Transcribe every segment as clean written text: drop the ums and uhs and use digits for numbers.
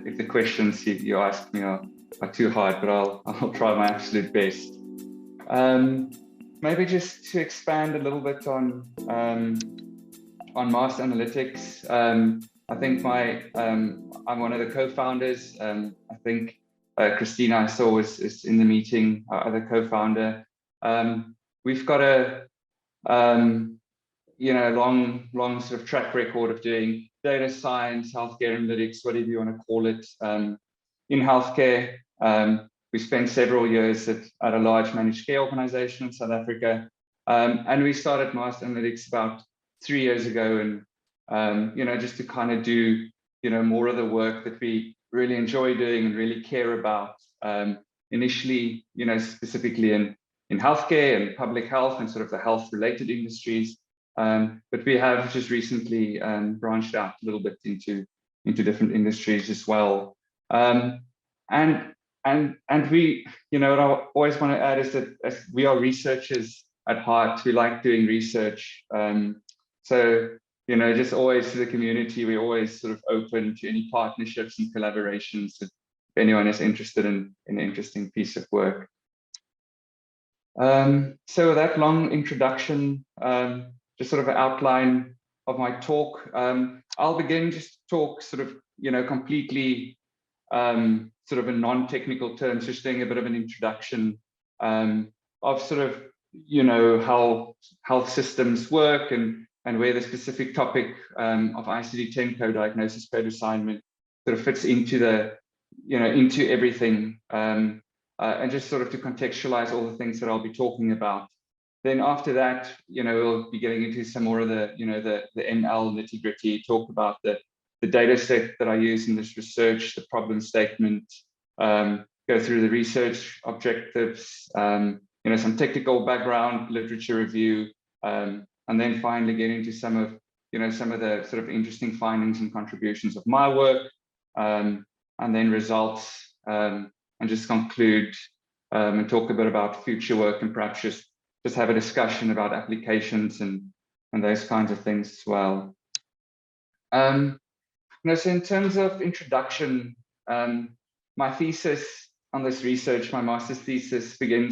if the questions you ask me are too hard, but I'll try my absolute best. Maybe just to expand a little bit on master analytics. I think I'm one of the co-founders. I think Christina I saw is in the meeting, our other co-founder. We've got a long sort of track record of doing data science, healthcare analytics, whatever you want to call it, in healthcare. We spent several years at a large managed care organization in South Africa, and we started master analytics about 3 years ago, and just to kind of do more of the work that we really enjoy doing and really care about. Initially, specifically in healthcare and public health and sort of the health related industries. But we have just recently branched out a little bit into different industries as well. And we, what I always want to add is that as we are researchers at heart. We like doing research. So, just always to the community, we're always sort of open to any partnerships and collaborations if anyone is interested in an interesting piece of work. So with that long introduction, just sort of an outline of my talk. I'll begin just to talk sort of, completely sort of in non-technical terms, just doing a bit of an introduction of sort of, how health systems work and where the specific topic of ICD-10 co-diagnosis code assignment sort of fits into the, into everything, and just sort of to contextualize all the things that I'll be talking about. Then after that, we'll be getting into some more of the, the ML nitty-gritty, talk about the data set that I use in this research, the problem statement, go through the research objectives, some technical background, literature review, and then finally get into some of the sort of interesting findings and contributions of my work, and then results, and just conclude and talk a bit about future work and perhaps just have a discussion about applications and those kinds of things as well. So in terms of introduction, my thesis on this research, my master's thesis began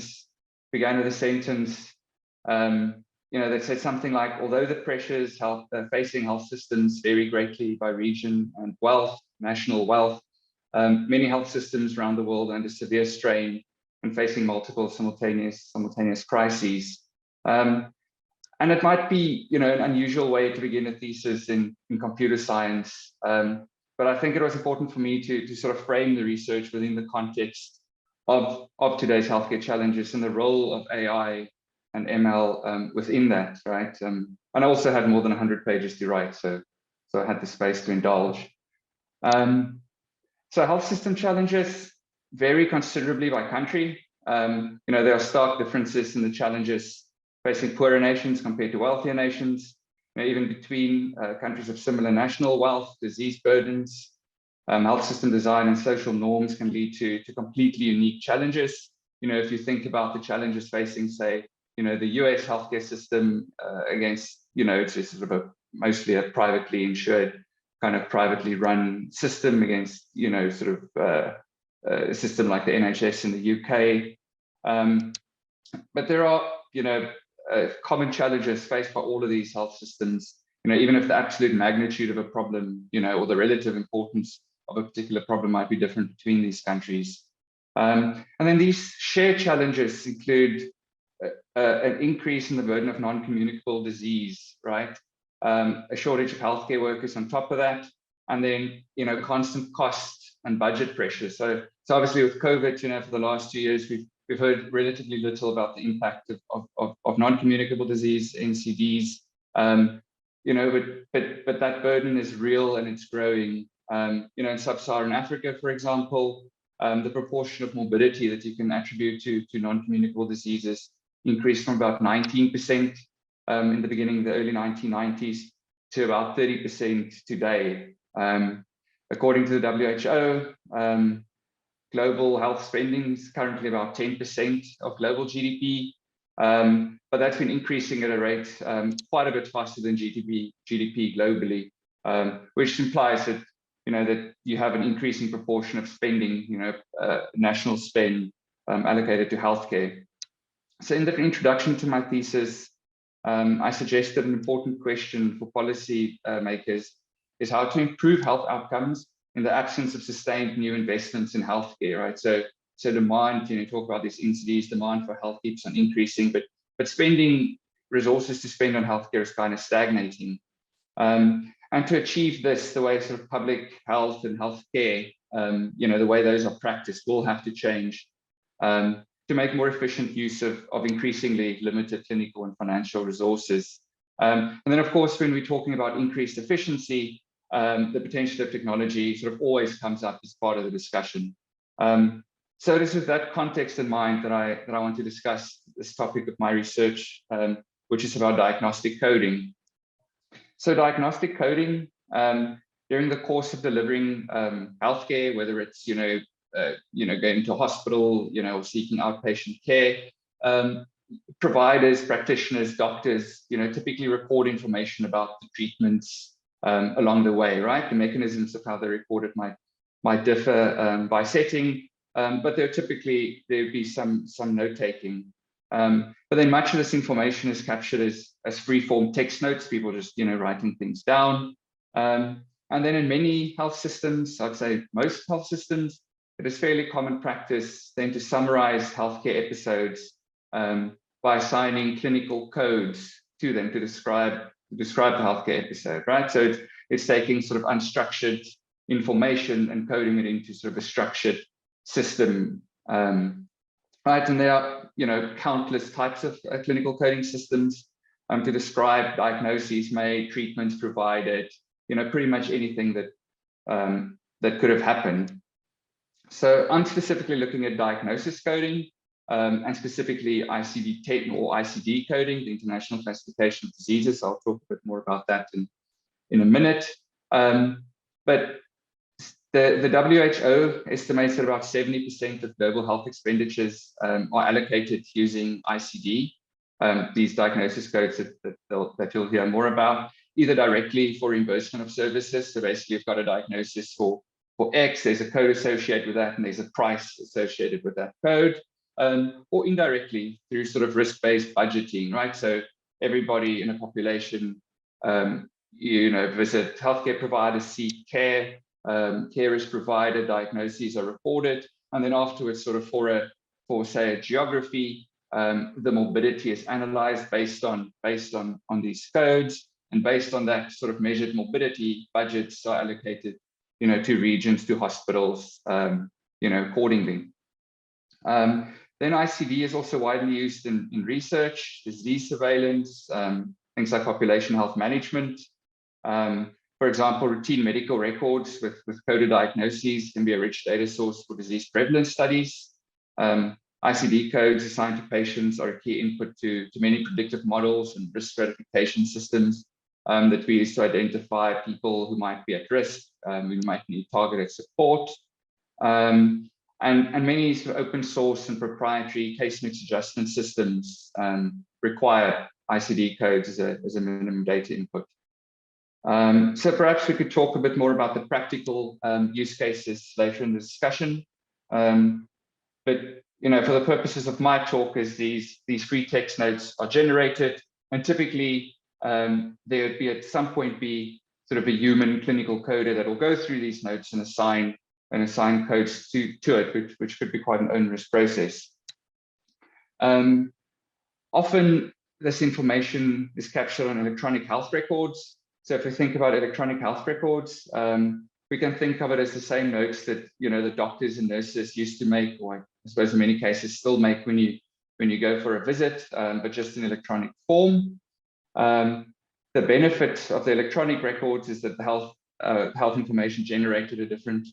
with a sentence, that said something like, although the pressures facing health systems vary greatly by region and wealth, national wealth, many health systems around the world are under severe strain and facing multiple simultaneous crises. And it might be, an unusual way to begin a thesis in computer science, but I think it was important for me to sort of frame the research within the context of today's healthcare challenges and the role of AI and ML within that, right? And I also had more than 100 pages to write, so I had the space to indulge. So health system challenges vary considerably by country. There are stark differences in the challenges facing poorer nations compared to wealthier nations, even between countries of similar national wealth, disease burdens, health system design and social norms can lead to completely unique challenges. If you think about the challenges facing, say, the US healthcare system against, it's just sort of mostly a privately insured, kind of privately run system against, sort of a system like the NHS in the UK. But there are, common challenges faced by all of these health systems, even if the absolute magnitude of a problem, or the relative importance of a particular problem might be different between these countries. And then these shared challenges include an increase in the burden of non-communicable disease, right? A shortage of healthcare workers on top of that, and then, constant cost and budget pressure. So obviously with COVID, for the last 2 years, we've heard relatively little about the impact of non-communicable disease, NCDs, but that burden is real and it's growing. In sub-Saharan Africa, for example, the proportion of morbidity that you can attribute to non-communicable diseases increased from about 19% in the beginning of the early 1990s to about 30% today. According to the WHO, global health spending is currently about 10% of global GDP, but that's been increasing at a rate quite a bit faster than GDP globally, which implies that that you have an increasing proportion of spending, national spend allocated to healthcare. So in the introduction to my thesis, I suggested an important question for policy makers is how to improve health outcomes in the absence of sustained new investments in healthcare, right? So demand, talk about these NCDs, demand for health keeps on increasing, but spending resources to spend on healthcare is kind of stagnating. And to achieve this, the way sort of public health and healthcare, the way those are practiced will have to change to make more efficient use of increasingly limited clinical and financial resources. And then, of course, when we're talking about increased efficiency, the potential of technology sort of always comes up as part of the discussion. So it is with that context in mind that I want to discuss this topic of my research, which is about diagnostic coding. So diagnostic coding, during the course of delivering healthcare, whether it's going to a hospital, or seeking outpatient care, providers, practitioners, doctors, typically record information about the treatments along the way, right? The mechanisms of how they're recorded might differ by setting, but there would be some note taking. But then much of this information is captured as free-form text notes, people just writing things down. And then in many health systems, I'd say most health systems, it is fairly common practice then to summarize healthcare episodes by assigning clinical codes to them to describe the healthcare episode, right? So it's taking sort of unstructured information and coding it into sort of a structured system, right? And there are countless types of clinical coding systems to describe diagnoses made, treatments provided, pretty much anything that could have happened. So I'm specifically looking at diagnosis coding and specifically ICD-10 or ICD coding, the International Classification of Diseases. I'll talk a bit more about that in a minute. But the WHO estimates that about 70% of global health expenditures are allocated using ICD, these diagnosis codes that you'll hear more about, either directly for reimbursement of services. So basically, you've got a diagnosis for X, there's a code associated with that, and there's a price associated with that code, or indirectly through sort of risk-based budgeting, right? So everybody in a population, visit healthcare providers, seek care, care is provided, diagnoses are recorded, and then afterwards, sort of for say a geography, the morbidity is analyzed based on these codes, and based on that sort of measured morbidity, budgets are allocated, to regions, to hospitals, accordingly. Then ICD is also widely used in research, disease surveillance, things like population health management. For example, routine medical records with coded diagnoses can be a rich data source for disease prevalence studies. ICD codes assigned to patients are a key input to many predictive models and risk stratification systems that we use to identify people who might be at risk, who might need targeted support. And many sort of open source and proprietary case mix adjustment systems require ICD codes as a minimum data input. So perhaps we could talk a bit more about the practical use cases later in the discussion. But for the purposes of my talk, as these free text notes are generated, and typically there would be at some point be sort of a human clinical coder that will go through these notes and assign codes to it, which could be quite an onerous process. Often this information is captured on electronic health records. So if we think about electronic health records, we can think of it as the same notes that the doctors and nurses used to make, or I suppose in many cases still make when you go for a visit, but just in electronic form. The benefit of the electronic records is that the health information generated at different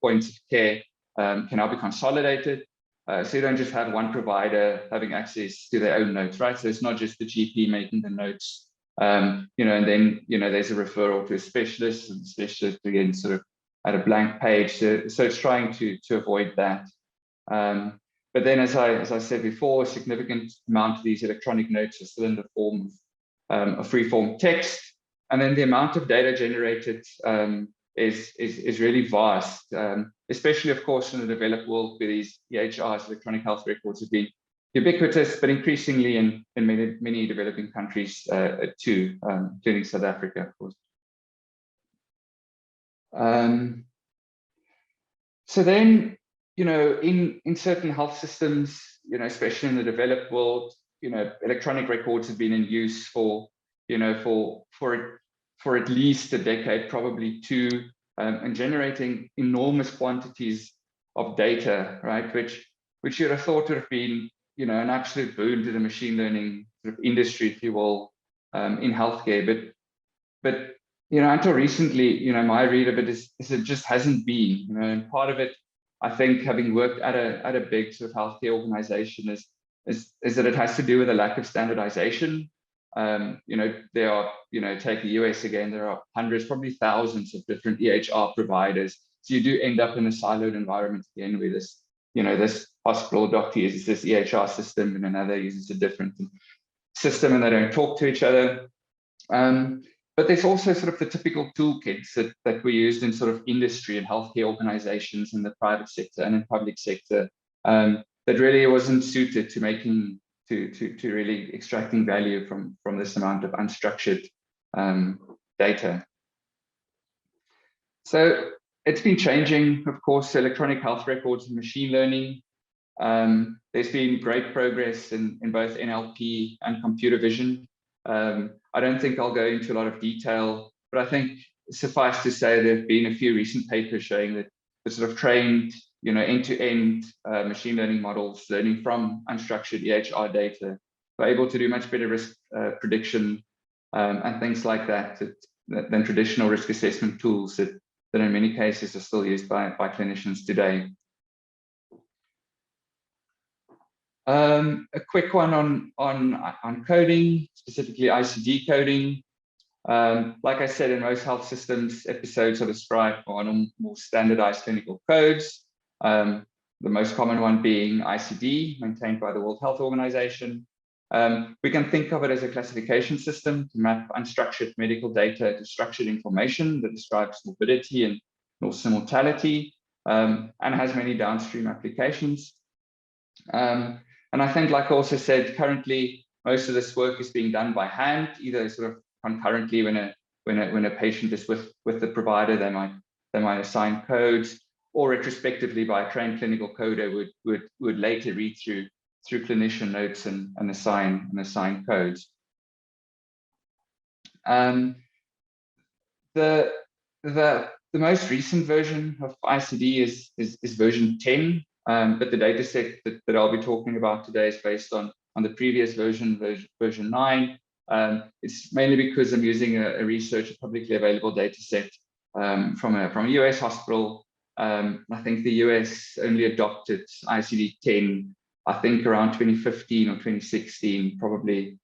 points of care can now be consolidated. So you don't just have one provider having access to their own notes, right? So it's not just the GP making the notes, and then there's a referral to a specialist, and the specialist again sort of at a blank page. So it's trying to avoid that. But then, as I said before, a significant amount of these electronic notes are still in the form of free-form text, and then the amount of data generated is really vast, especially, of course, in the developed world where these EHRs, electronic health records, have been ubiquitous, but increasingly in many developing countries too, including South Africa, of course. So then, in certain health systems, especially in the developed world, electronic records have been in use for at least a decade, probably two, and generating enormous quantities of data, right? Which you'd have thought would have been, an absolute boon to the machine learning sort of industry, if you will, in healthcare. But until recently, my read of it is it just hasn't been, and part of it, I think, having worked at a big sort of healthcare organization is that it has to do with a lack of standardization. There are, take the US again, there are hundreds, probably thousands of different EHR providers. So you do end up in a siloed environment again, where this, this hospital doctor uses this EHR system and another uses a different system, and they don't talk to each other. But there's also sort of the typical toolkits that we used in sort of industry and healthcare organizations in the private sector and in public sector, that really wasn't suited to making, to really extracting value from this amount of unstructured data. So it's been changing, of course, electronic health records and machine learning. There's been great progress in both NLP and computer vision. I don't think I'll go into a lot of detail, but I think suffice to say there have been a few recent papers showing that the sort of trained, end-to-end machine learning models learning from unstructured EHR data are able to do much better risk prediction and things like that than traditional risk assessment tools that in many cases are still used by clinicians today. A quick one on coding, specifically ICD coding. Like I said, in most health systems, episodes are described on more standardized clinical codes. The most common one being ICD, maintained by the World Health Organization. We can think of it as a classification system to map unstructured medical data to structured information that describes morbidity and also mortality, and has many downstream applications. And I think, like I also said, currently most of this work is being done by hand, either sort of concurrently when a patient is with the provider, they might assign codes, or retrospectively by a trained clinical coder would later read through clinician notes and assign codes. The most recent version of ICD is version 10. But the data set that I'll be talking about today is based on the previous version 9. It's mainly because I'm using a publicly available data set from a US hospital. I think the US only adopted ICD-10, I think around 2015 or 2016, probably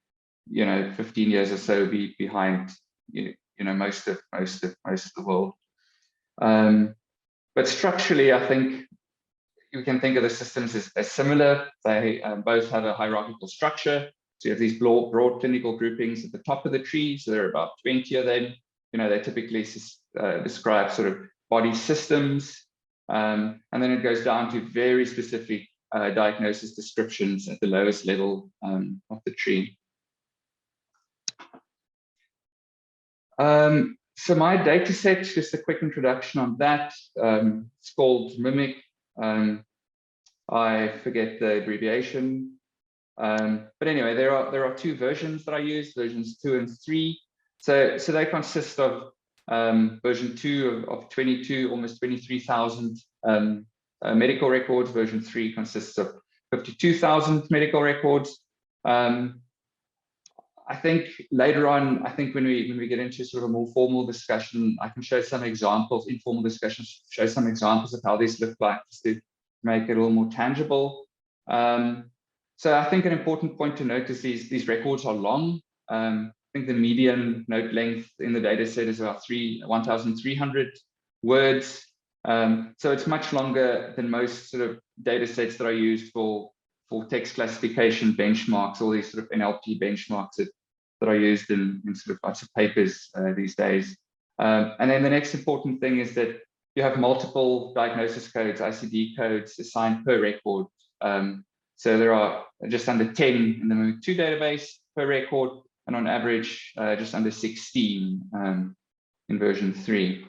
15 years or so behind most of the world. But structurally, I think you can think of the systems as similar. They both have a hierarchical structure. So you have these broad clinical groupings at the top of the tree. So there are about 20 of them. They typically describe sort of body systems. And then it goes down to very specific diagnosis descriptions at the lowest level of the tree. So my data set, just a quick introduction on that. It's called Mimic. I forget the abbreviation, but anyway, there are two versions that I use, versions 2 and 3. So they consist of version 2 of 22, almost 23,000 medical records. Version 3 consists of 52,000 medical records. I think later on, when we get into sort of a more formal discussion, I can show some examples, informal discussions, show some examples of how these look like, just to make it a little more tangible. So I think an important point to note is these records are long. I think the median note length in the data set is about 1,300 words. So it's much longer than most sort of data sets that are used for text classification benchmarks, all these sort of NLP benchmarks that are used in sort of lots of papers these days. And then the next important thing is that you have multiple diagnosis codes, ICD codes assigned per record. So there are just under 10 in the MOOC2 database per record, and on average, just under 16 in version 3.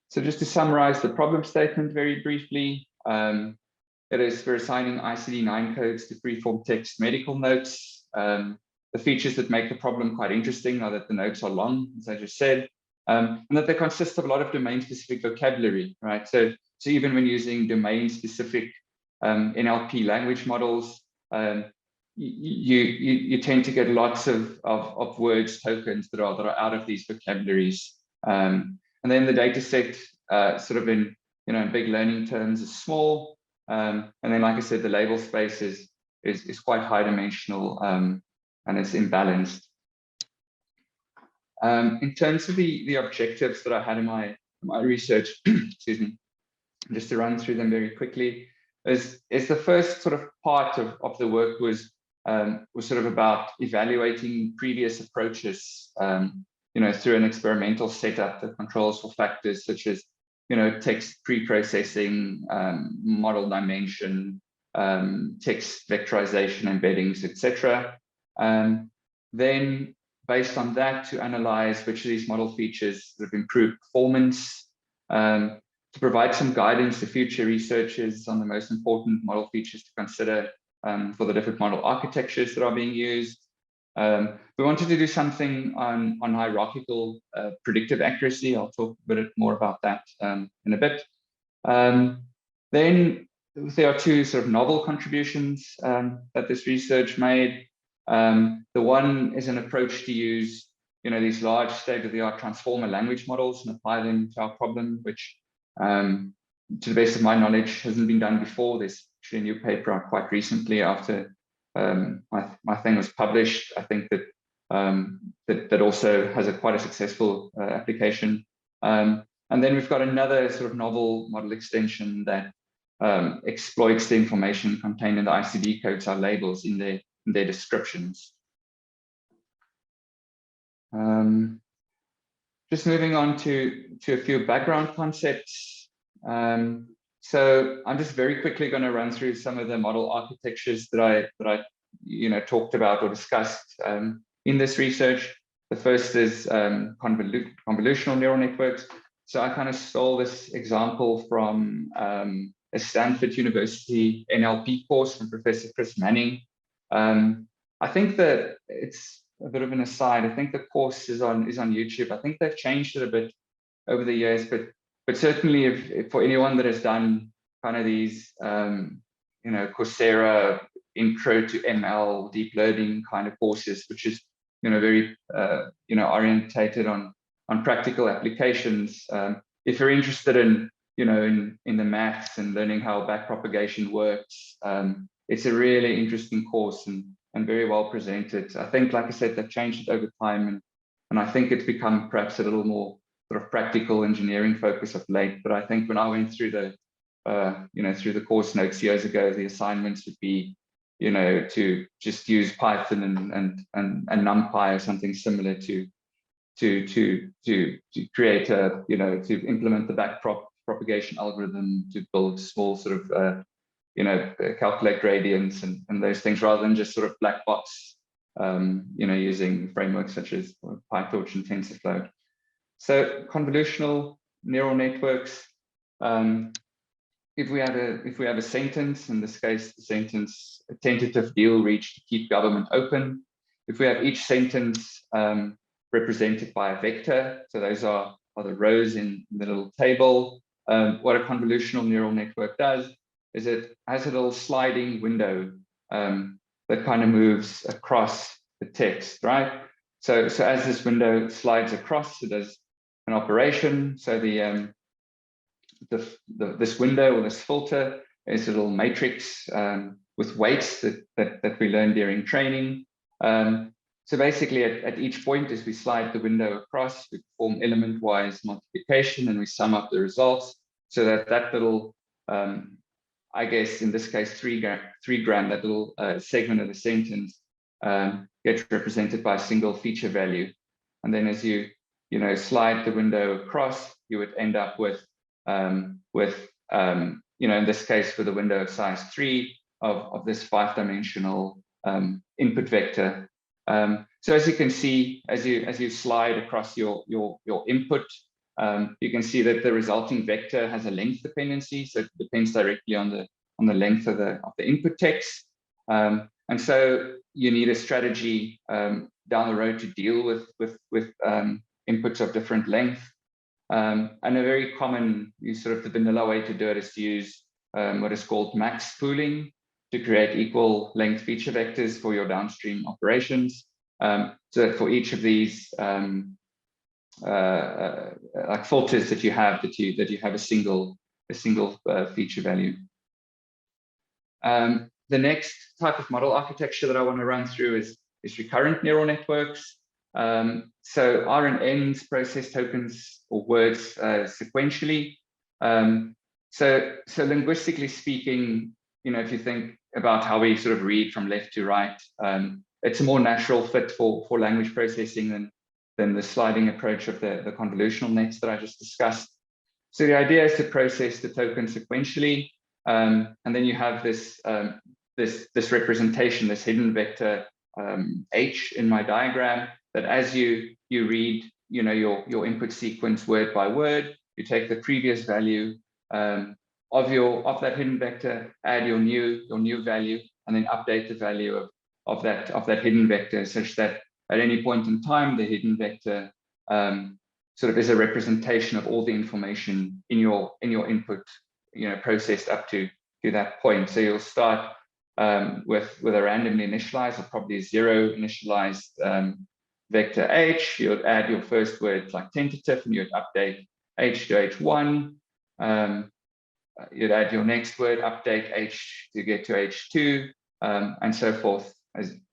So just to summarize the problem statement very briefly, it is we're assigning ICD-9 codes to freeform text medical notes. The features that make the problem quite interesting are that the notes are long, as I just said, and that they consist of a lot of domain-specific vocabulary, right? So even when using domain-specific NLP language models, you tend to get lots of words, tokens that are out of these vocabularies. And then the data set, sort of in big learning terms, is small. And then, like I said, the label space is quite high dimensional, and it's imbalanced. In terms of the objectives that I had in my research, excuse me, just to run through them very quickly, is the first sort of part of the work was sort of about evaluating previous approaches, through an experimental setup that controls for factors such as, text pre-processing, model dimension, text vectorization, embeddings, etc. Then, based on that, to analyze which of these model features have improved performance, to provide some guidance to future researchers on the most important model features to consider for the different model architectures that are being used. We wanted to do something on hierarchical predictive accuracy. I'll talk a bit more about that in a bit. Then there are two sort of novel contributions that this research made. The one is an approach to use these large state-of-the-art transformer language models and apply them to our problem, which to the best of my knowledge hasn't been done before. There's actually a new paper out quite recently after my thing was published. I think that that also has quite a successful application. And then we've got another sort of novel model extension that exploits the information contained in the ICD codes, our labels, in their descriptions. Just moving on to a few background concepts. So I'm just very quickly going to run through some of the model architectures that I talked about or discussed in this research. The first is convolutional neural networks. So I kind of stole this example from a Stanford University NLP course from Professor Chris Manning. I think that it's a bit of an aside. I think the course is on YouTube. I think they've changed it a bit over the years, but certainly if for anyone that has done kind of these Coursera intro to ML deep learning kind of courses, which is very orientated on practical applications. If you're interested in in the maths and learning how backpropagation works, it's a really interesting course and very well presented. I think, like I said, they've changed it over time, and I think it's become perhaps a little more sort of practical engineering focus of late. But I think when I went through the through the course notes years ago, the assignments would be to just use Python and NumPy or something similar to create a to implement the backpropagation algorithm, to build small sort of calculate gradients and those things, rather than just sort of black box using frameworks such as PyTorch and TensorFlow. So convolutional neural networks, if we have a sentence, in this case the sentence, a tentative deal reached to keep government open. If we have each sentence represented by a vector, so those are the rows in the little table, what a convolutional neural network does is it has a little sliding window that kind of moves across the text, right? So as this window slides across, it does an operation. So this window or this filter is a little matrix with weights that we learned during training. So basically at each point, as we slide the window across, we perform element-wise multiplication and we sum up the results, so that little I guess in this case 3 gram, that little segment of the sentence gets represented by a single feature value. And then as you slide the window across, you would end up with in this case, with a window of size 3 of this 5-dimensional input vector. So as you can see, as you slide across your input, you can see that the resulting vector has a length dependency, so it depends directly on the length of the input text. And so you need a strategy down the road to deal with inputs of different length. And a very common, sort of the vanilla way to do it is to use what is called max pooling to create equal length feature vectors for your downstream operations. So that for each of these like filters that you have, that you have a single feature value. The next type of model architecture that I want to run through is recurrent neural networks. So RNNs process tokens or words sequentially. So linguistically speaking, if you think about how we sort of read from left to right, it's a more natural fit for language processing than the sliding approach of the convolutional nets that I just discussed. So the idea is to process the token sequentially, and then you have this this representation, this hidden vector H in my diagram, that as you read your input sequence word by word, you take the previous value of that hidden vector, add your new value, and then update the value of that hidden vector, such that at any point in time the hidden vector sort of is a representation of all the information in your input processed up to that point. So you'll start with a randomly initialized, or probably 0 initialized vector H. You'll add your first word like tentative, and you'd update H to H1. You'd add your next word, update H to get to H2, and so forth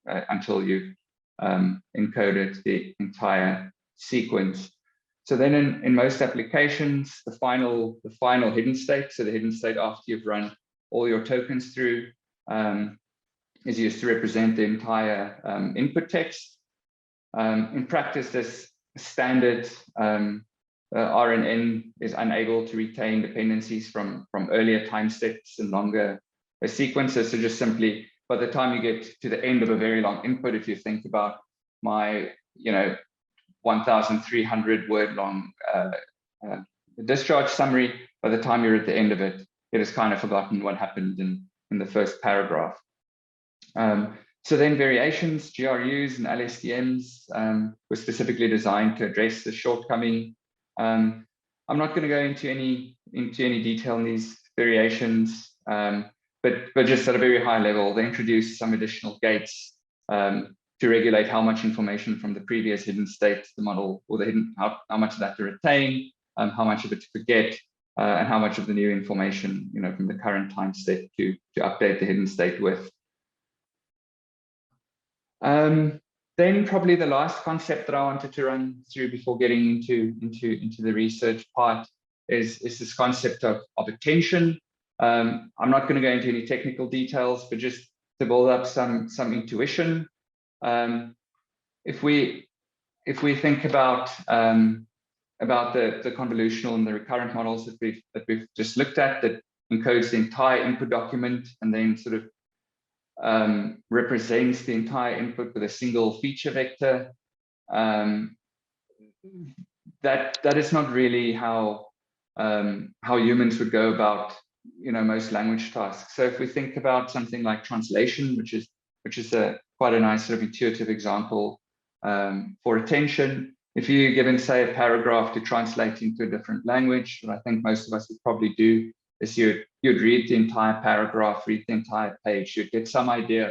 until you've encoded the entire sequence. So then in most applications, the final hidden state, so the hidden state after you've run all your tokens through, is used to represent the entire input text. In practice, this standard RNN is unable to retain dependencies from earlier time steps and longer sequences. So just simply, by the time you get to the end of a very long input, if you think about my 1,300 word long discharge summary, by the time you're at the end of it, it has kind of forgotten what happened in the first paragraph. So then variations, GRUs and LSTMs were specifically designed to address the shortcoming. I'm not going to go into any detail in these variations, but just at a very high level, they introduced some additional gates to regulate how much information from the previous hidden state the model, or the hidden, how much of that to retain, how much of it to forget, and how much of the new information from the current time state to update the hidden state with. Then probably the last concept that I wanted to run through before getting into the research part is this concept of attention. I'm not going to go into any technical details, but just to build up some intuition. If we think about the convolutional and the recurrent models that we've just looked at, that encodes the entire input document and then sort of represents the entire input with a single feature vector, that is not really how humans would go about most language tasks. So if we think about something like translation, which is quite a nice sort of intuitive example for attention. If you're given, say, a paragraph to translate into a different language, what I think most of us would probably do is you'd read the entire paragraph, read the entire page, you'd get some idea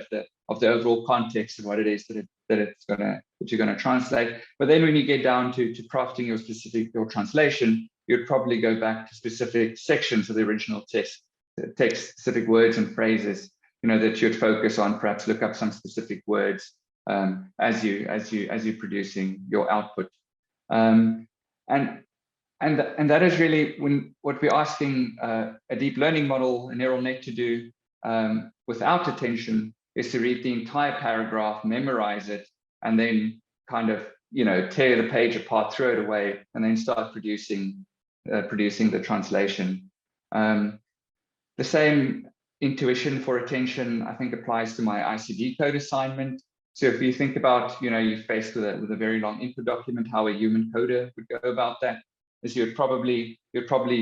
of the overall context of what it is that you're gonna translate. But then when you get down to crafting your translation, you'd probably go back to specific sections of the original text, specific words and phrases, that you'd focus on, perhaps look up some specific words as you're producing your output. And that is really what we're asking a deep learning model, a neural net, to do without attention, is to read the entire paragraph, memorize it, and then kind of tear the page apart, throw it away, and then start producing the translation. The same intuition for attention, I think, applies to my ICD code assignment. So if you think about, you're faced with a very long input document, how a human coder would go about that, is you'd probably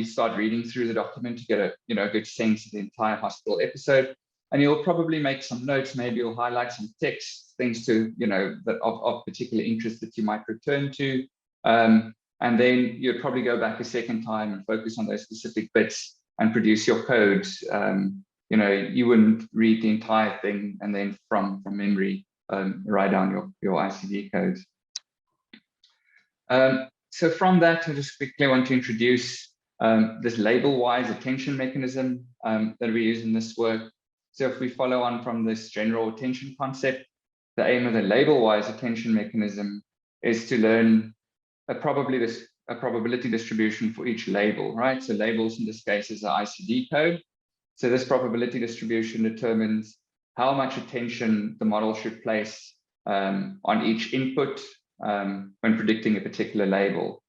start reading through the document to get a good sense of the entire hospital episode, and you'll probably make some notes. Maybe you'll highlight some text, things to that of particular interest that you might return to, and then you'd probably go back a second time and focus on those specific bits and produce your code. You wouldn't read the entire thing and then from memory write down your ICD codes. So from that, I just quickly want to introduce this label-wise attention mechanism that we use in this work. So if we follow on from this general attention concept, the aim of the label-wise attention mechanism is to learn a probability distribution for each label, right? So labels in this case is an ICD code. So this probability distribution determines how much attention the model should place on each input when predicting a particular label.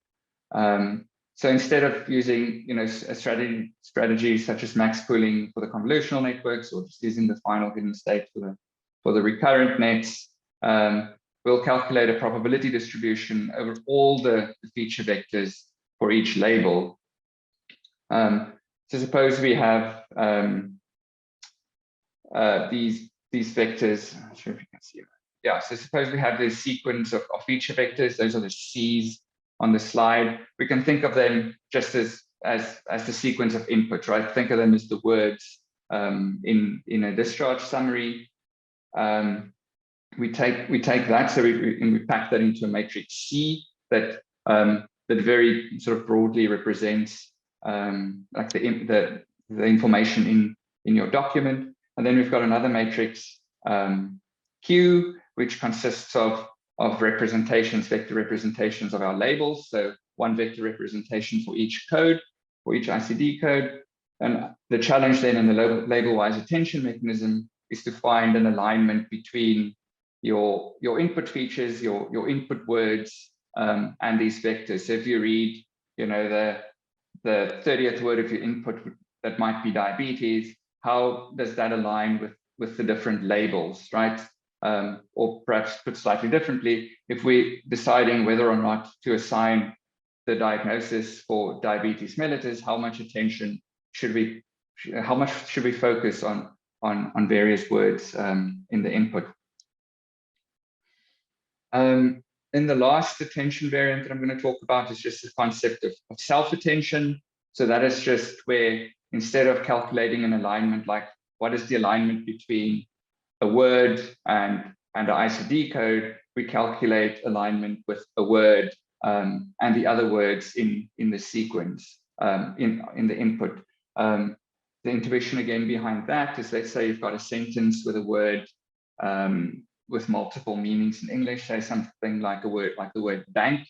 So instead of using a strategy such as max pooling for the convolutional networks, or just using the final hidden state for the recurrent nets, we'll calculate a probability distribution over all the feature vectors for each label. So suppose we have these vectors. I'm not sure if you can see it. Yeah, so suppose we have this sequence of feature vectors. Those are the C's on the slide. We can think of them just as the sequence of input, right? Think of them as the words in a discharge summary. We take that, so we pack that into a matrix C that very sort of broadly represents like the information in your document. And then we've got another matrix Q, which consists of representations, vector representations of our labels. So one vector representation for each code, for each ICD code. And the challenge then in the label-wise attention mechanism is to find an alignment between your input features, your input words, and these vectors. So if you read, the 30th word of your input that might be diabetes, how does that align with the different labels, right? Or perhaps put slightly differently, if we're deciding whether or not to assign the diagnosis for diabetes mellitus, how much should we focus on various words in the input? And the last attention variant that I'm going to talk about is just the concept of self-attention. So that is just where, instead of calculating an alignment, like what is the alignment between a word and the ICD code, we calculate alignment with a word and the other words in the sequence, in the input. The intuition again behind that is, let's say you've got a sentence with a word with multiple meanings in English, say something like the word bank.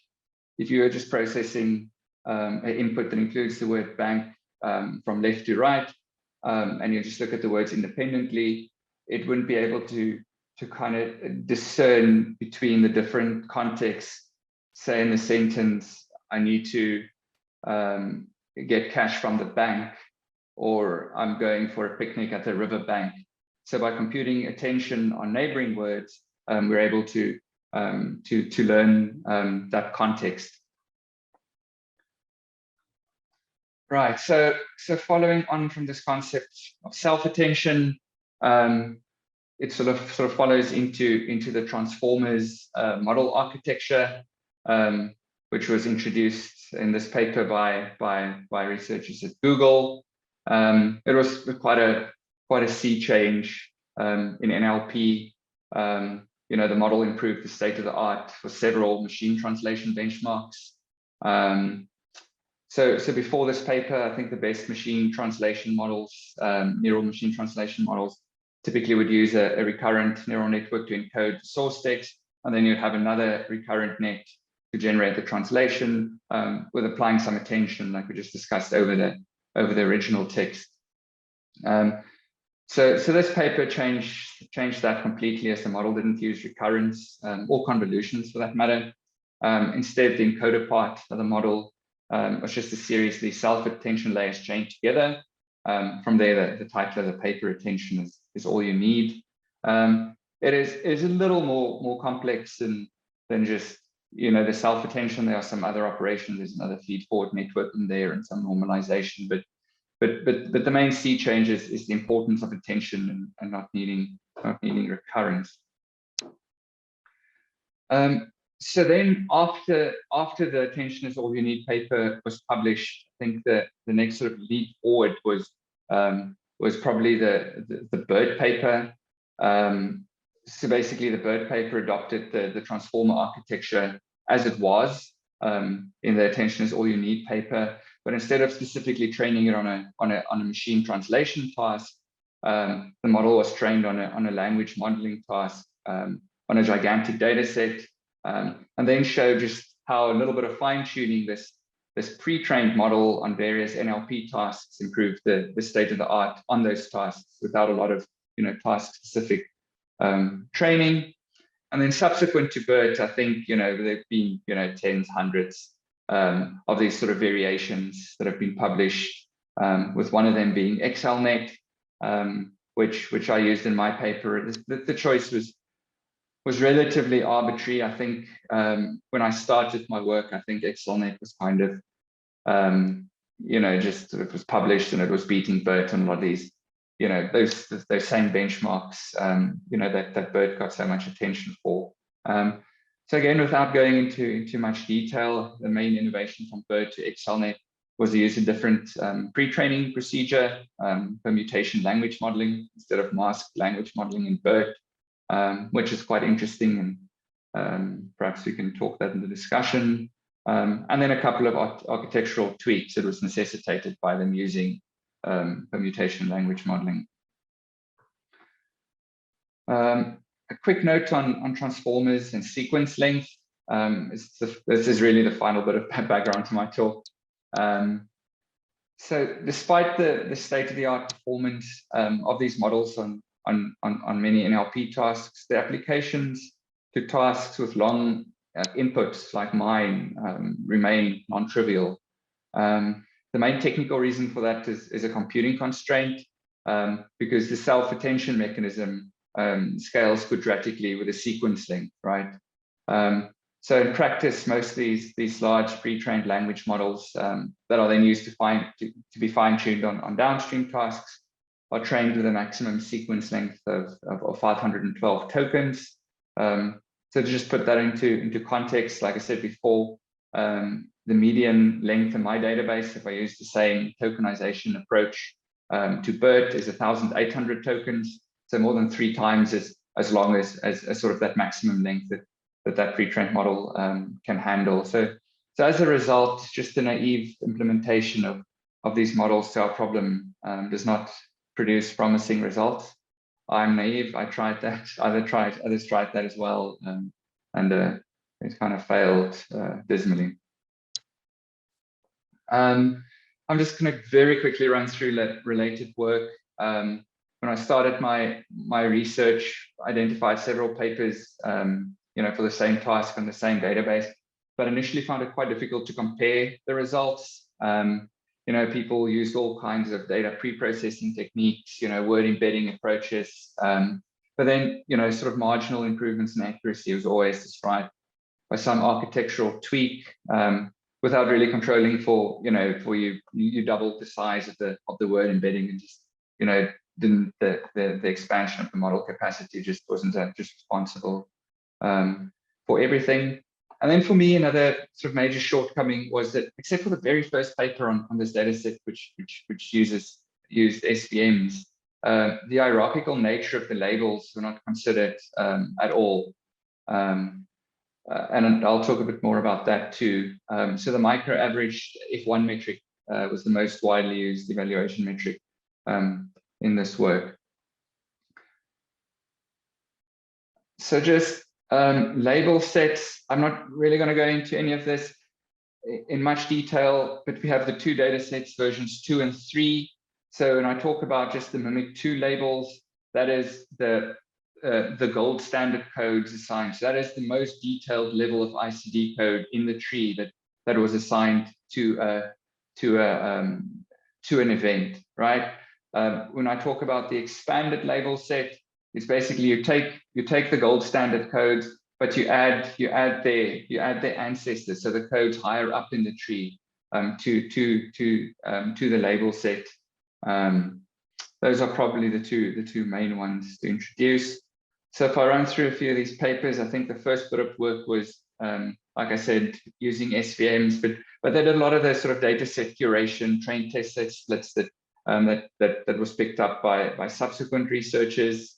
If you are just processing an input that includes the word bank from left to right, and you just look at the words independently, it wouldn't be able to kind of discern between the different contexts. Say in the sentence, I need to get cash from the bank, or I'm going for a picnic at the river bank. So by computing attention on neighboring words, we're able to learn that context. Right. So following on from this concept of self-attention, it sort of follows into the transformers model architecture, which was introduced in this paper by researchers at Google. It was quite a sea change in NLP. The model improved the state of the art for several machine translation benchmarks. So before this paper, I think the best machine translation models, neural machine translation models, typically would use a recurrent neural network to encode the source text, and then you'd have another recurrent net to generate the translation with applying some attention, like we just discussed, over the original text. So this paper changed that completely, as the model didn't use recurrence or convolutions for that matter. Instead, the encoder part of the model was just a series of these self-attention layers chained together. From there, the title of the paper, attention is all you need. It is a little more complex than just, you know, the self-attention. There are some other operations. There's another feed-forward network in there and some normalization, but the main sea change is the importance of attention and not needing recurrence. So then after the attention is all you need paper was published, I think the next sort of leap forward was probably the BERT paper. So basically the BERT paper adopted the transformer architecture as it was in the attention is all you need paper, but instead of specifically training it on a machine translation task, the model was trained on a language modeling task on a gigantic data set, and then showed just how a little bit of fine-tuning this pre-trained model on various NLP tasks improved the state of the art on those tasks without a lot of, you know, task-specific training. And then subsequent to BERT, I think, you know, there've been, you know, tens, hundreds of these sort of variations that have been published, with one of them being ExcelNet, which I used in my paper. The choice was relatively arbitrary. I think when I started my work, I think ExcelNet was kind of, you know, just it was published and it was beating BERT on a lot of these, you know, those same benchmarks, you know, that BERT got so much attention for. So again, without going into much detail, the main innovation from BERT to ExcelNet was the use of different pre-training procedure, permutation language modeling instead of masked language modeling in BERT, which is quite interesting, and perhaps we can talk that in the discussion. And then a couple of architectural tweaks that was necessitated by them using permutation language modeling. A quick note on transformers and sequence length. This is really the final bit of background to my talk. So despite the state-of-the-art performance of these models on many NLP tasks, the applications to tasks with long inputs like mine remain non-trivial. The main technical reason for that is a computing constraint, because the self-attention mechanism scales quadratically with a sequence length, right? So in practice, most of these large pre-trained language models that are then used to be fine-tuned on downstream tasks are trained with a maximum sequence length of 512 tokens. So to just put that into context, like I said before, the median length in my database, if I use the same tokenization approach to BERT, is 1,800 tokens. So more than 3 times as long as sort of that maximum length that pre-trained model can handle. So as a result, just the naive implementation of these models to our problem does not produce promising results. I'm naive. I tried that. Others tried that as well, and it kind of failed dismally. I'm just going to very quickly run through related work. When I started my research, I identified several papers, you know, for the same task on the same database, but initially found it quite difficult to compare the results. You know, people used all kinds of data pre-processing techniques, you know, word embedding approaches, but then, you know, sort of marginal improvements in accuracy was always described by some architectural tweak, without really controlling for, you know, for you doubled the size of the word embedding and just, you know, the expansion of the model capacity just wasn't just responsible for everything. And then for me, another sort of major shortcoming was that, except for the very first paper on this data set, which used SVMs, the hierarchical nature of the labels were not considered at all. And I'll talk a bit more about that too. So the micro averaged F1 metric was the most widely used evaluation metric in this work. So just label sets, I'm not really going to go into any of this in much detail, but we have the 2 data sets, versions 2 and 3. So when I talk about just the mimic 2 labels, that is the the gold standard codes assigned. So that is the most detailed level of ICD code in the tree that was assigned to an event, right? When I talk about the expanded label set, it's basically you take the gold standard codes, but you add their ancestors, so the codes higher up in the tree to the label set. Those are probably the two main ones to introduce. So if I run through a few of these papers, I think the first bit of work was, like I said, using SVMs, but they did a lot of the sort of data set curation, trained test set splits that was picked up by subsequent researchers.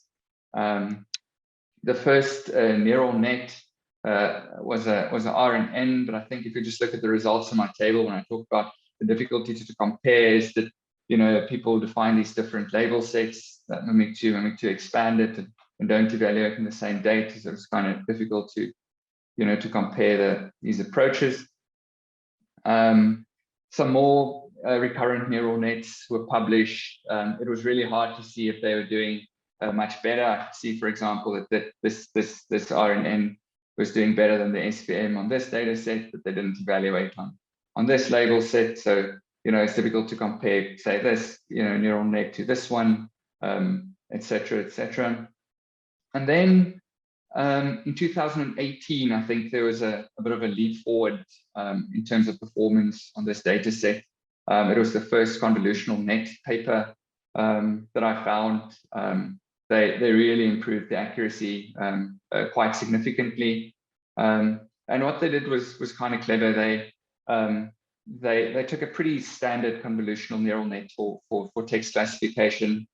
The first neural net was a RNN, but I think if you just look at the results in my table when I talk about the difficulty to compare, is that people define these different label sets that mimic to expand it and don't evaluate in the same data, so it's kind of difficult to to compare these approaches. Some more recurrent neural nets were published. It was really hard to see if they were doing much better. I could see, for example, that this RNN was doing better than the SVM on this data set, but they didn't evaluate on this label set. So it's difficult to compare, say, this neural net to this one, etc., etc. And then in 2018, I think there was a bit of a leap forward in terms of performance on this data set. It was the first convolutional net paper that I found. They really improved the accuracy quite significantly. And what they did was kind of clever. They took a pretty standard convolutional neural net for text classification,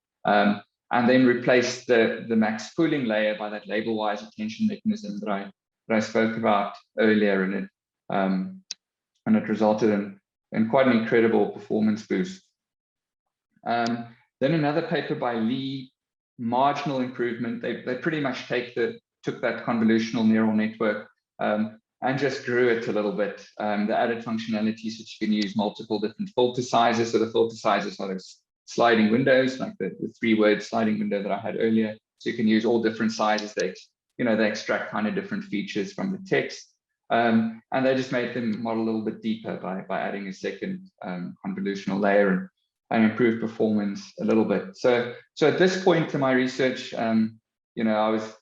and then replaced the max pooling layer by that labelwise attention mechanism that I spoke about earlier, and it resulted in quite an incredible performance boost. Then another paper by Lee, marginal improvement. They pretty much took that convolutional neural network and just grew it a little bit. The added functionalities, which you can use multiple different filter sizes. So the filter sizes are those sliding windows, like the 3-word sliding window that I had earlier. So you can use all different sizes. They extract kind of different features from the text. And they just made them model a little bit deeper by adding a second convolutional layer and improve performance a little bit. So at this point in my research, I was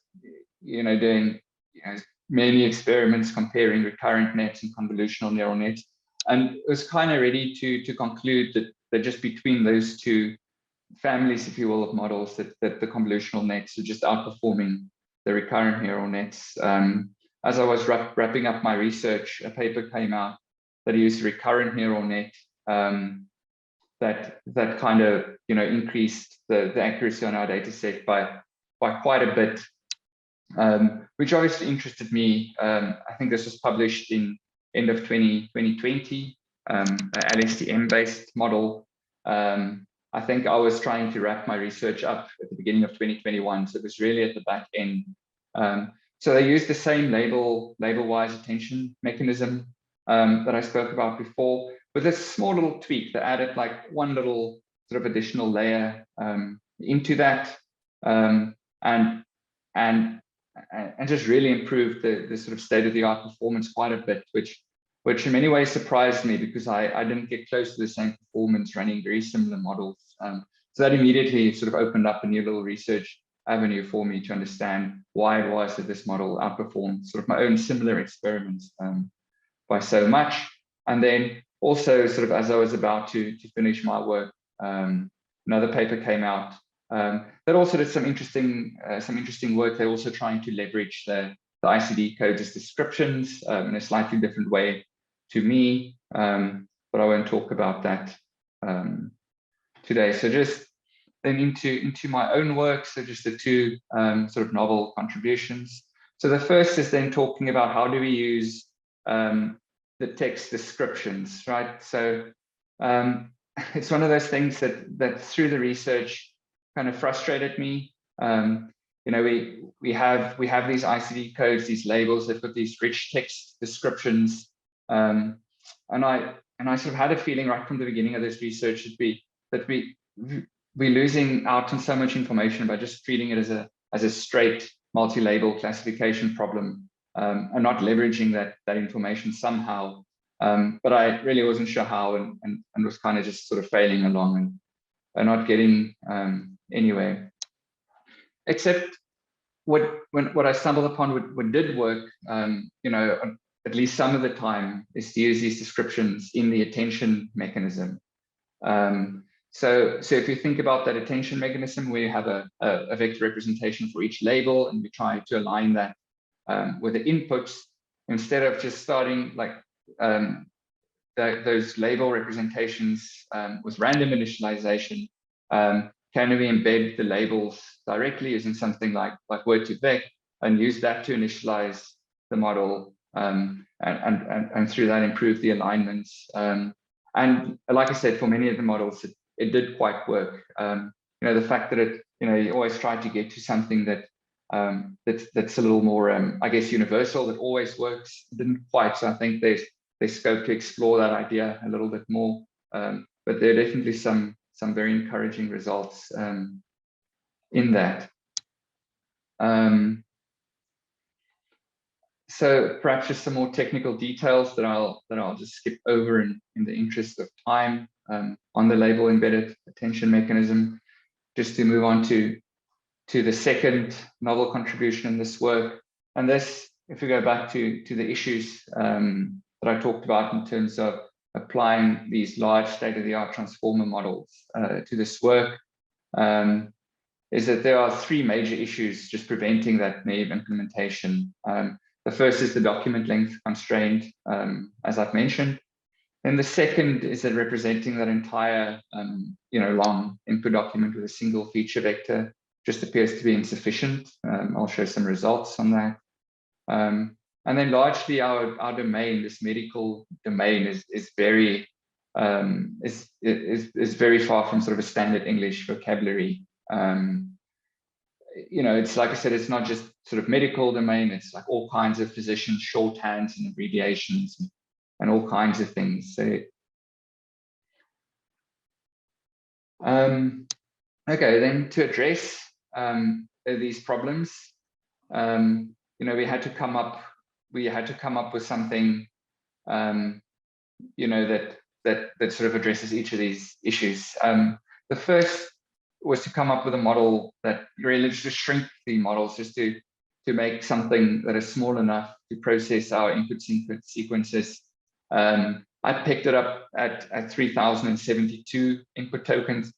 doing many experiments comparing recurrent nets and convolutional neural nets, and it was kind of ready to conclude that just between those two families, if you will, of models, that the convolutional nets are just outperforming the recurrent neural nets. As I was wrapping up my research, a paper came out that used recurrent neural net that kind of increased the accuracy on our data set by quite a bit, which obviously interested me. I think this was published in end of 2020, LSTM-based model. I think I was trying to wrap my research up at the beginning of 2021, so it was really at the back end. So they used the same labelwise attention mechanism that I spoke about before, with a small little tweak that added like one little sort of additional layer into that, and just really improved the sort of state-of-the-art performance quite a bit, which in many ways surprised me, because I didn't get close to the same performance running very similar models. So that immediately sort of opened up a new little research avenue for me to understand why it was that this model outperformed sort of my own similar experiments by so much. And then also, sort of as I was about to finish my work, another paper came out that also did some interesting work. They're also trying to leverage the ICD codes as descriptions in a slightly different way to me, but I won't talk about that today. So just then into my own work, so just the two sort of novel contributions. So the first is then talking about how do we use the text descriptions, right? So it's one of those things that through the research kind of frustrated me. We have these ICD codes, these labels, they've got these rich text descriptions, and I sort of had a feeling right from the beginning of this research that we're losing out on so much information by just treating it as a as a straight multi-label classification problem, and not leveraging that information somehow. But I really wasn't sure how, and was kind of just sort of failing along and not getting anywhere. Except what I stumbled upon, what did work, you know, at least some of the time, is to use these descriptions in the attention mechanism. So if you think about that attention mechanism, where you have a vector representation for each label, and we try to align that with the inputs, instead of just starting like those label representations with random initialization, can we embed the labels directly using something like word2vec and use that to initialize the model, and through that improve the alignments. And like I said, for many of the models, it did quite work. You know, the fact that you always try to get to something that that's a little more, I guess, universal, that always works. It didn't quite. So I think there's scope to explore that idea a little bit more. But there are definitely some very encouraging results in that. So perhaps just some more technical details that I'll just skip over in the interest of time on the label embedded attention mechanism, just to move on to the second novel contribution in this work. And this, if we go back to the issues that I talked about in terms of applying these large state-of-the-art transformer models to this work, is that there are three major issues just preventing that naive implementation. The first is the document length constraint, as I've mentioned. And the second is that representing that entire long input document with a single feature vector just appears to be insufficient. I'll show some results on that. And then largely our domain, this medical domain, is very very far from sort of a standard English vocabulary. It's like I said, it's not just sort of medical domain, it's like all kinds of physician shorthands and abbreviations and all kinds of things. So okay, then to address these problems, we had to come up with something that sort of addresses each of these issues. The first was to come up with a model that really just shrink the models just to make something that is small enough to process our input sequences. I picked it up at 3072 input tokens.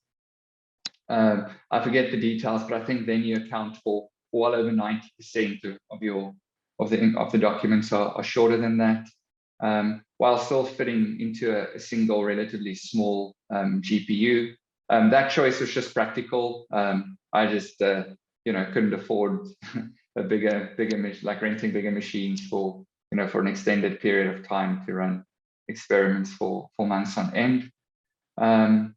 I forget the details, but I think then you account for well over 90% of the documents are shorter than that, while still fitting into a single relatively small GPU. That choice was just practical. I just couldn't afford a bigger like renting bigger machines for an extended period of time to run experiments for months on end. And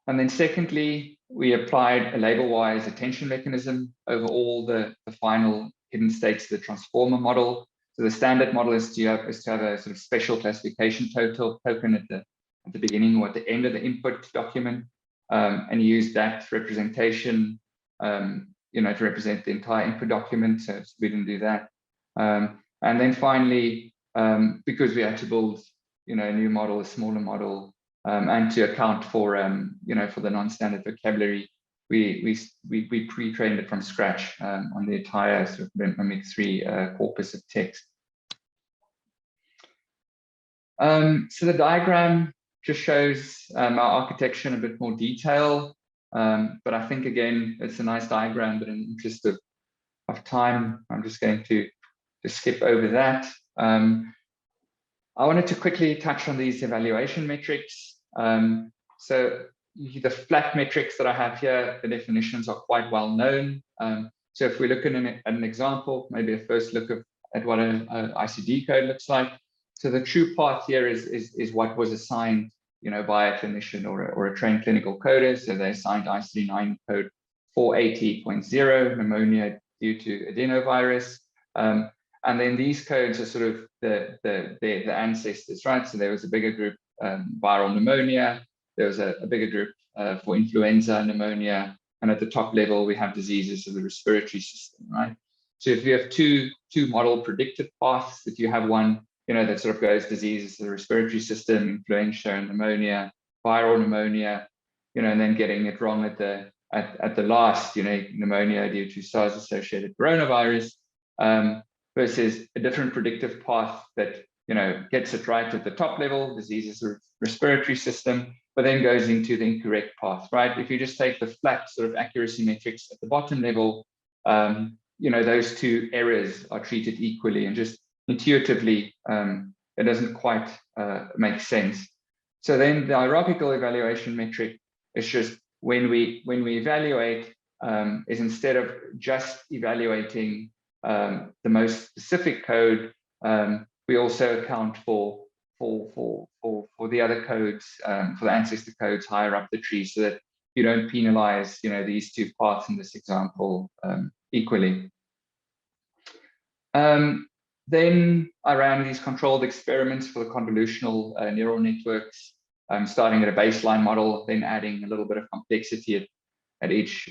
then secondly, we applied a labelwise attention mechanism over all the final hidden states of the transformer model. So the standard model is to have a sort of special classification token at the beginning or at the end of the input document, and use that representation to represent the entire input document. So we didn't do that. And then finally, because we had to build a new model, a smaller model, and to account for for the non-standard vocabulary, we pre-trained it from scratch on the entire sort of mimic3 corpus of text. So the diagram just shows our architecture in a bit more detail, but I think again it's a nice diagram, but in the interest of time, I'm just going to skip over that. I wanted to quickly touch on these evaluation metrics. So the flat metrics that I have here, the definitions are quite well known. So if we look at an example, maybe a first look at what an ICD code looks like. So the true path here is what was assigned by a clinician or a trained clinical coder. So they assigned ICD-9 code 480.0, pneumonia due to adenovirus. And then these codes are sort of the ancestors, right? So there was a bigger group viral pneumonia. There was a bigger group for influenza pneumonia, and at the top level, we have diseases of the respiratory system, right? So if you have two model predicted paths, if you have one, that sort of goes diseases of the respiratory system, influenza and pneumonia, viral pneumonia, and then getting it wrong at the last, pneumonia due to SARS-associated coronavirus, versus a different predictive path that, gets it right at the top level, diseases of the respiratory system, but then goes into the incorrect path, right? If you just take the flat sort of accuracy metrics at the bottom level, those two errors are treated equally, and just intuitively, it doesn't quite make sense. So then the hierarchical evaluation metric is just when we evaluate, is instead of just evaluating the most specific code, we also account for the other codes, for the ancestor codes higher up the tree, so that you don't penalize, these two paths in this example equally. Then I ran these controlled experiments for the convolutional neural networks, starting at a baseline model, then adding a little bit of complexity at each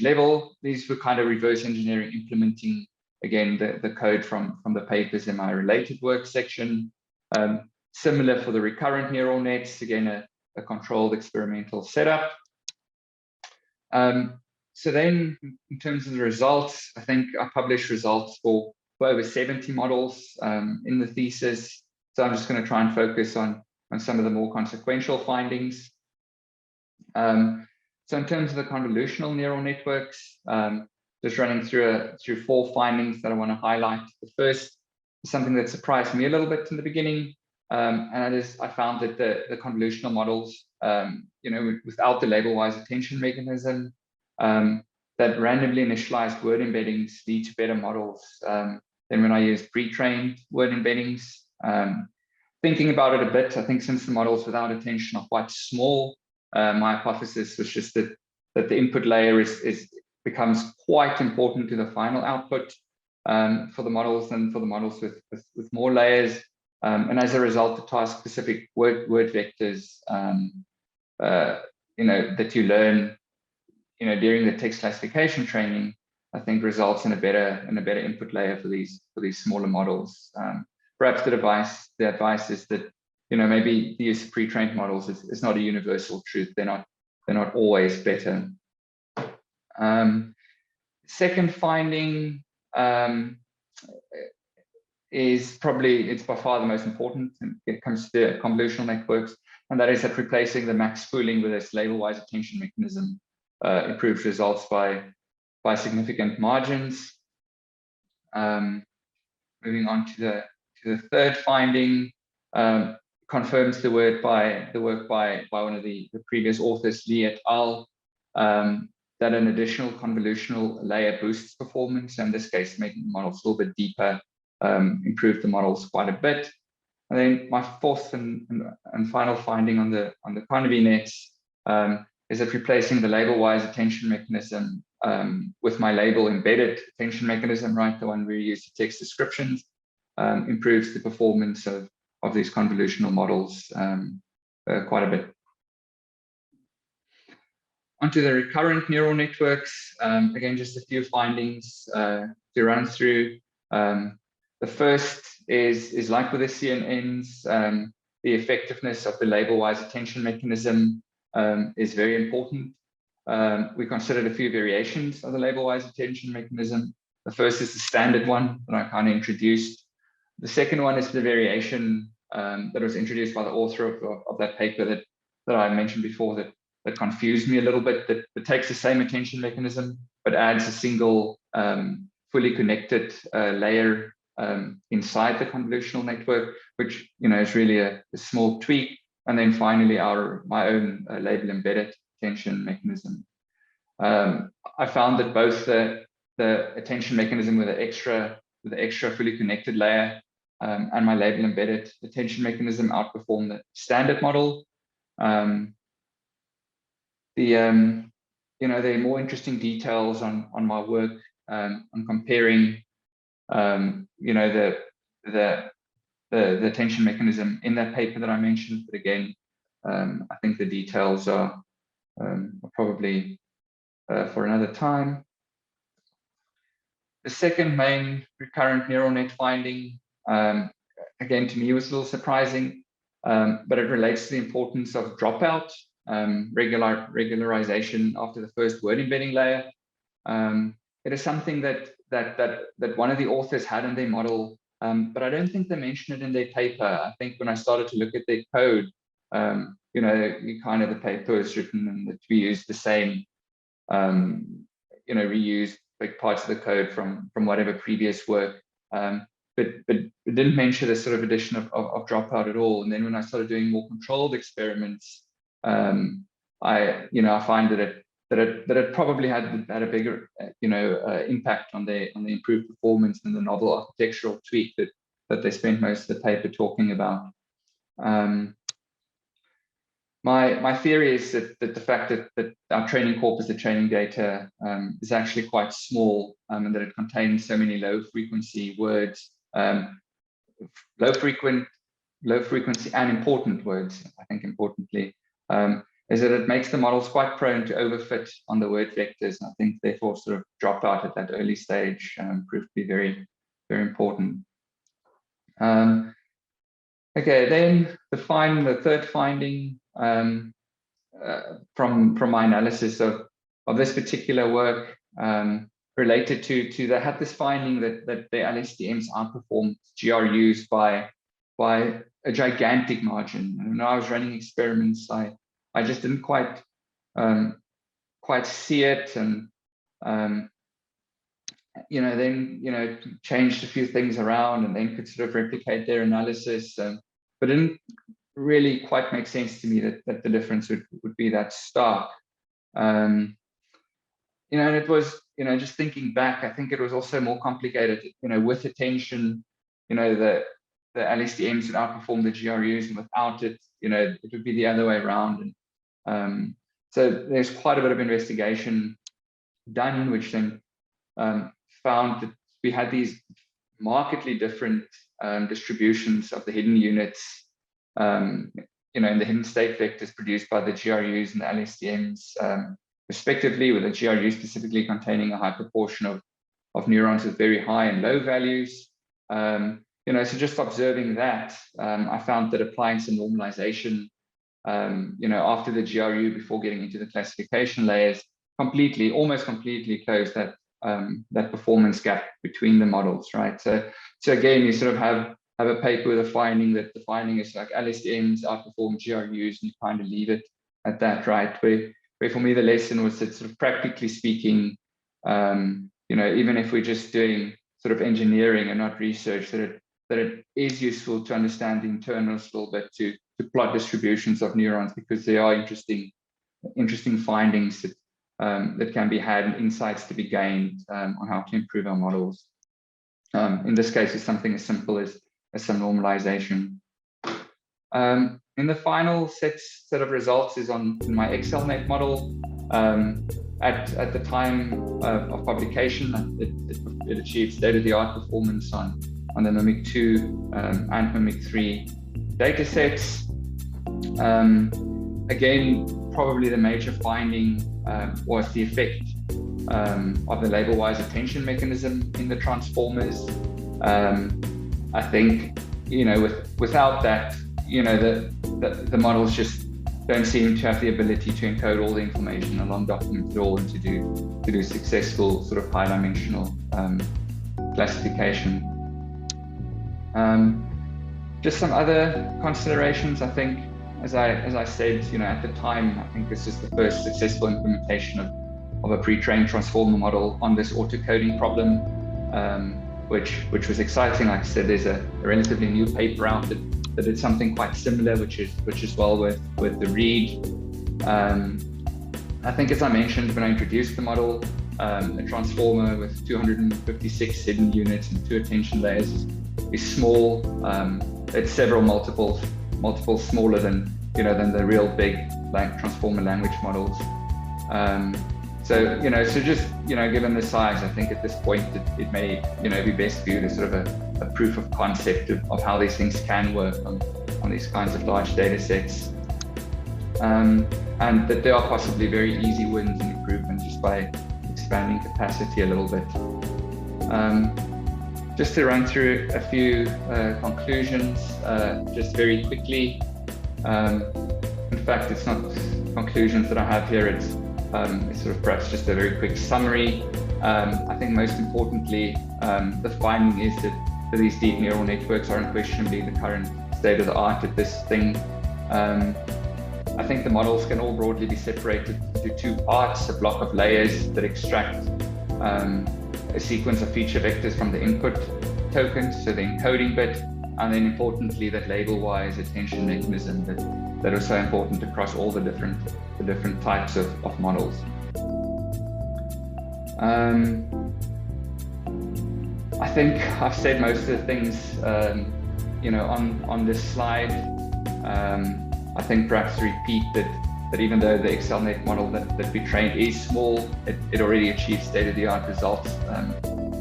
level. These were kind of reverse engineering, implementing again the code from the papers in my related work section. Similar for the recurrent neural nets, again a controlled experimental setup. So then, in terms of the results, I think I published results for over 70 models in the thesis. So I'm just going to try and focus on some of the more consequential findings. So in terms of the convolutional neural networks, just running through 4 findings that I want to highlight. The first is something that surprised me a little bit in the beginning, and that is I found that the convolutional models, without the label-wise attention mechanism, that randomly initialized word embeddings lead to better models than when I use pre-trained word embeddings. Thinking about it a bit, I think since the models without attention are quite small, my hypothesis was just that the input layer becomes quite important to the final output for the models than for the models with more layers. And as a result, the task-specific word vectors, that you learn, during the text classification training, I think results in a better input layer for these smaller models. Perhaps the advice is that maybe the use of pre-trained models is not a universal truth. They're not always better. Second finding is it's by far the most important when it comes to the convolutional networks, and that is that replacing the max pooling with this label-wise attention mechanism improves results by significant margins. Moving on to the third finding, confirms the work by one of the previous authors, Lee et al., that an additional convolutional layer boosts performance. In this case, making the models a little bit deeper, improved the models quite a bit. And then my fourth and final finding on the Conv nets is that replacing the label-wise attention mechanism with my label embedded attention mechanism, right, the one we use for text descriptions, improves the performance of these convolutional models quite a bit. Onto the recurrent neural networks, again, just a few findings to run through. The first is like with the CNNs, the effectiveness of the label-wise attention mechanism is very important. We considered a few variations of the label-wise attention mechanism. The first is the standard one that I kind of introduced. The second one is the variation that was introduced by the author of that paper that I mentioned before that confused me a little bit, that takes the same attention mechanism, but adds a single fully connected layer inside the convolutional network, which is really a small tweak. And then finally, my own label embedded attention mechanism. I found that both the attention mechanism with the extra fully connected layer and my label embedded attention mechanism outperform the standard model. There are more interesting details on my work on comparing the attention mechanism in that paper that I mentioned. But again, I think the details are probably for another time. The second main recurrent neural net finding, again, to me was a little surprising, but it relates to the importance of dropout, regularization after the first word embedding layer. It is something that one of the authors had in their model, but I don't think they mentioned it in their paper. I think when I started to look at their code, you know, the paper is written and that we use the same, you know, reuse big parts of the code from whatever previous work, but it didn't mention this sort of addition of dropout at all. And then when I started doing more controlled experiments, I find that it probably had a bigger, impact on the improved performance than the novel architectural tweak that they spent most of the paper talking about. My theory is that the fact that our training corpus, the training data, is actually quite small, and that it contains so many low frequency words, low frequency and important words, I think importantly, is that it makes the models quite prone to overfit on the word vectors. And I think therefore sort of dropout at that early stage proved to be very, very important. Okay, then the third finding from my analysis of this particular work related to they had this finding that the LSTMs outperformed GRUs by a gigantic margin. And when I was running experiments, I just didn't quite see it, and then changed a few things around, and then could sort of replicate their analysis, but it didn't really quite make sense to me that the difference would be that stark. And it was, just thinking back, I think it was also more complicated, with attention, the LSTMs would outperform the GRUs, and without it, it would be the other way around. And so there's quite a bit of investigation done, which then found that we had these markedly different distributions of the hidden units, in the hidden state vectors produced by the GRUs and the LSTMs, respectively, with the GRU specifically containing a high proportion of neurons with very high and low values. So just observing that, I found that applying some normalization, after the GRU before getting into the classification layers, almost completely closed that performance gap between the models, right? So again, you sort of have a paper with a finding that the finding is like LSTMs outperform GRUs, and you kind of leave it at that, right? Where for me the lesson was that sort of practically speaking, even if we're just doing sort of engineering and not research, that it is useful to understand the internals a little bit to plot distributions of neurons, because there are interesting findings that can be had, and insights to be gained on how to improve our models. In this case, it's something as simple as some normalization. In the final set of results is in my ExcelNet model. At the time of publication, it achieved state-of-the-art performance on the MIMIC2 and MIMIC3 data sets. Again, probably the major finding was the effect of the labelwise attention mechanism in the transformers. I think, without that, the models just don't seem to have the ability to encode all the information along documents at all, and to do successful sort of high-dimensional classification. Just some other considerations, I think, as I said, at the time, I think this is the first successful implementation of a pre-trained transformer model on this autocoding problem, which was exciting. Like I said, there's a relatively new paper out that did something quite similar, which is well worth the read. I think, as I mentioned when I introduced the model, a transformer with 256 hidden units and 2 attention layers is small. It's several multiples smaller than the real big transformer language models. So just given the size, I think at this point it may be best viewed as sort of a proof of concept of how these things can work on these kinds of large data sets, and that there are possibly very easy wins and improvements just by expanding capacity a little bit. Just to run through a few conclusions, just very quickly. In fact, it's not conclusions that I have here, it's sort of perhaps just a very quick summary. I think most importantly, the finding is that these deep neural networks are unquestionably the current state of the art at this thing. I think the models can all broadly be separated into two parts: a block of layers that extract a sequence of feature vectors from the input tokens, so the encoding bit, and then importantly that label-wise attention mechanism that are so important across all the different types of models. I think I've said most of the things on this slide. I think perhaps to repeat that even though the ExcelNet model that we trained is small, it already achieves state-of-the-art results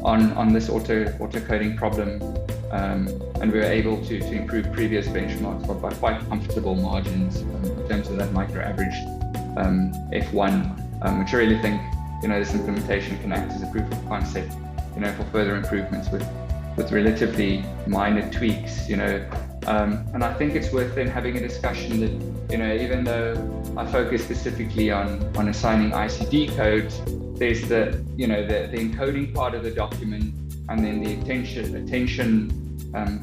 on this auto-coding problem, and we were able to improve previous benchmarks by quite comfortable margins in terms of that micro-average F1, which I really think this implementation can act as a proof of concept for further improvements with relatively minor tweaks, and I think it's worth then having a discussion that, even though I focus specifically on assigning ICD codes, there's the encoding part of the document, and then the attention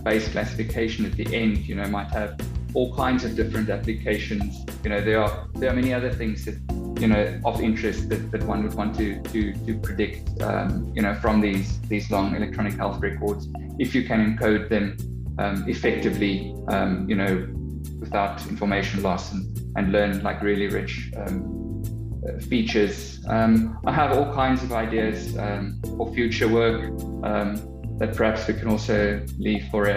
based classification at the end, might have all kinds of different applications. There are many other things that, of interest that one would want to predict, from these long electronic health records, if you can encode them effectively, without information loss, and learn like really rich features. I have all kinds of ideas for future work that perhaps we can also leave for